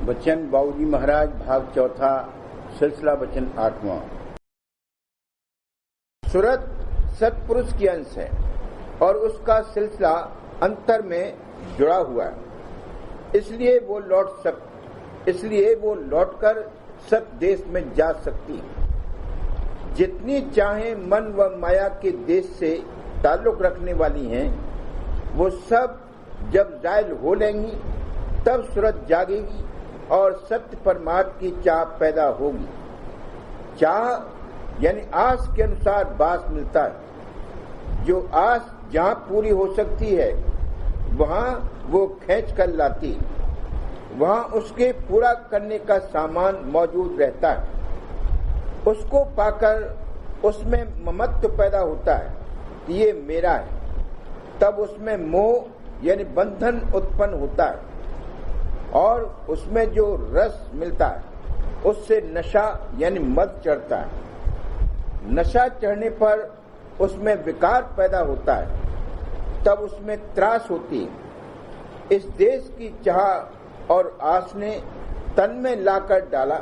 वचन बाबूजी महाराज भाग चौथा सिलसिला वचन 8वां। सूरत सत्पुरुष की अंश है और उसका सिलसिला अंतर में जुड़ा हुआ है, इसलिए वो लौटकर सत देश में जा सकती है। जितनी चाहे मन व माया के देश से ताल्लुक रखने वाली हैं, वो सब जब जायल हो लेंगी तब सूरत जागेगी और सत्य परमार्थ की चाह पैदा होगी। चाह यानी आस के अनुसार बास मिलता है। जो आस जहां पूरी हो सकती है वहां वो खींच कर लाती, वहां उसके पूरा करने का सामान मौजूद रहता है। उसको पाकर उसमें ममत्व पैदा होता है कि ये मेरा है। तब उसमें मोह यानी बंधन उत्पन्न होता है और उसमें जो रस मिलता है उससे नशा यानी मद चढ़ता है। नशा चढ़ने पर उसमें विकार पैदा होता है, तब उसमें त्रास होती है। इस देश की चाह और आस ने तन में लाकर डाला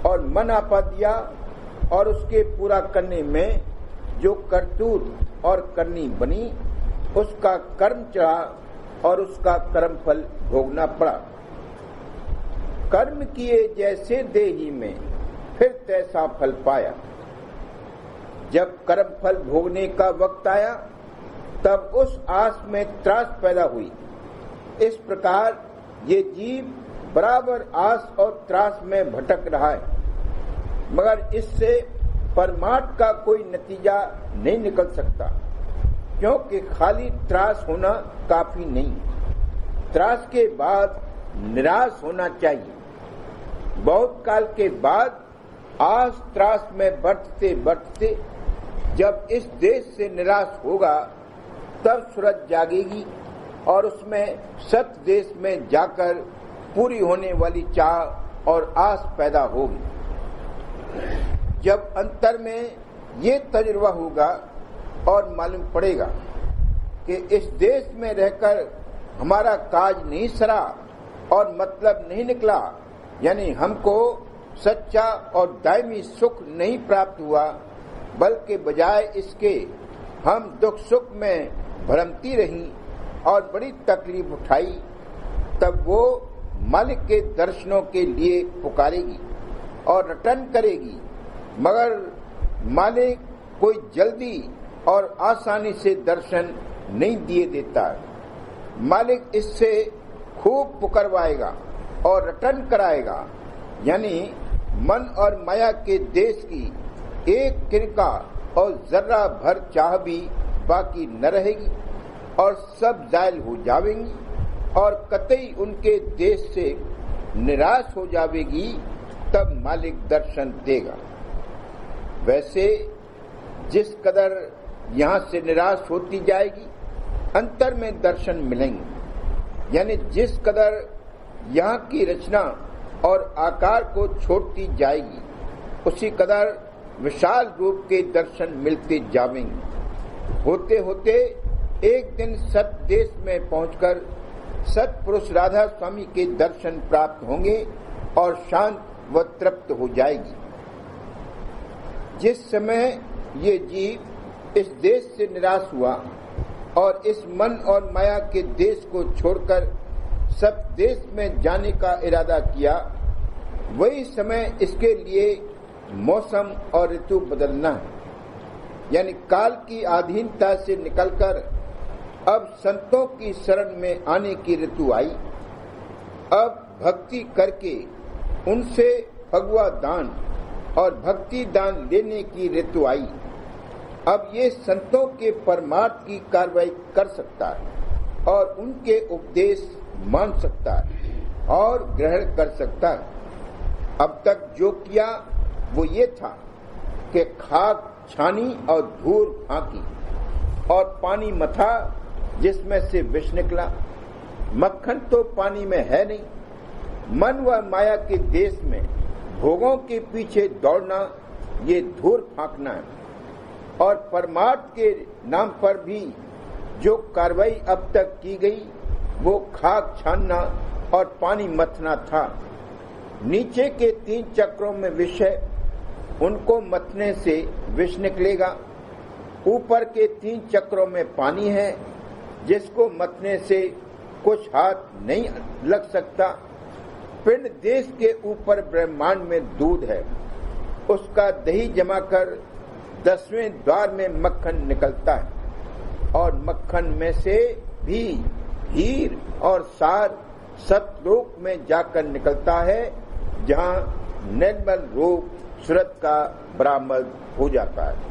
और मन आपा दिया और उसके पूरा करने में जो करतूत और करनी बनी उसका कर्म चढ़ा और उसका कर्म फल भोगना पड़ा। कर्म किए जैसे देही में फिर तैसा फल पाया। जब कर्म फल भोगने का वक्त आया तब उस आस में त्रास पैदा हुई। इस प्रकार ये जीव बराबर आस और त्रास में भटक रहा है, मगर इससे परमार्थ का कोई नतीजा नहीं निकल सकता, क्योंकि खाली त्रास होना काफी नहीं। त्रास के बाद निराश होना चाहिए। बहुत काल के बाद आस त्रास में बढ़ते बढ़ते जब इस देश से निराश होगा तब सूरत जागेगी और उसमें सत देश में जाकर पूरी होने वाली चाह और आस पैदा होगी। जब अंतर में ये तजुर्बा होगा और मालूम पड़ेगा कि इस देश में रहकर हमारा काज नहीं सरा और मतलब नहीं निकला, यानी हमको सच्चा और दायमी सुख नहीं प्राप्त हुआ, बल्कि बजाय इसके हम दुख सुख में भ्रमती रही और बड़ी तकलीफ उठाई, तब वो मालिक के दर्शनों के लिए पुकारेगी और रटन करेगी, मगर मालिक कोई जल्दी और आसानी से दर्शन नहीं दिए देता। मालिक इससे खूब पुकारवाएगा और रटन कराएगा, यानी मन और माया के देश की एक किरका और जर्रा भर चाह भी बाकी न रहेगी और सब जायल हो जावेंगी और कतई उनके देश से निराश हो जावेगी। तब मालिक दर्शन देगा। वैसे जिस कदर यहाँ से निराश होती जाएगी अंतर में दर्शन मिलेंगे, यानी जिस कदर यहाँ की रचना और आकार को छोड़ती जाएगी उसी कदर विशाल रूप के दर्शन मिलते जावेंगे। होते होते एक दिन सत देश में पहुंचकर सत्पुरुष राधा स्वामी के दर्शन प्राप्त होंगे और शांत व तृप्त हो जाएगी। जिस समय ये जीव इस देश से निराश हुआ और इस मन और माया के देश को छोड़कर सब देश में जाने का इरादा किया, वही समय इसके लिए मौसम और ऋतु बदलना है, यानी काल की अधीनता से निकलकर अब संतों की शरण में आने की ऋतु आई। अब भक्ति करके उनसे भगवा दान और भक्ति दान लेने की ऋतु आई। अब ये संतों के परमार्थ की कार्रवाई कर सकता है और उनके उपदेश मान सकता है और ग्रहण कर सकता है। अब तक जो किया वो ये था कि खाक छानी और धूल फांकी और पानी मथा जिसमें से विष निकला। मक्खन तो पानी में है नहीं। मन व माया के देश में भोगों के पीछे दौड़ना ये धूल फांकना है और परमार्थ के नाम पर भी जो कार्रवाई अब तक की गई वो खाक छानना और पानी मथना था। नीचे के 3 चक्रों में विष है, उनको मथने से विष निकलेगा। ऊपर के 3 चक्रों में पानी है, जिसको मथने से कुछ हाथ नहीं लग सकता। पिंड देश के ऊपर ब्रह्मांड में दूध है, उसका दही जमाकर 10वें द्वार में मक्खन निकलता है और मक्खन में से भी हीर और सार सतलोक में जाकर निकलता है, जहाँ निर्मल रूप सूरत का बरामद हो जाता है।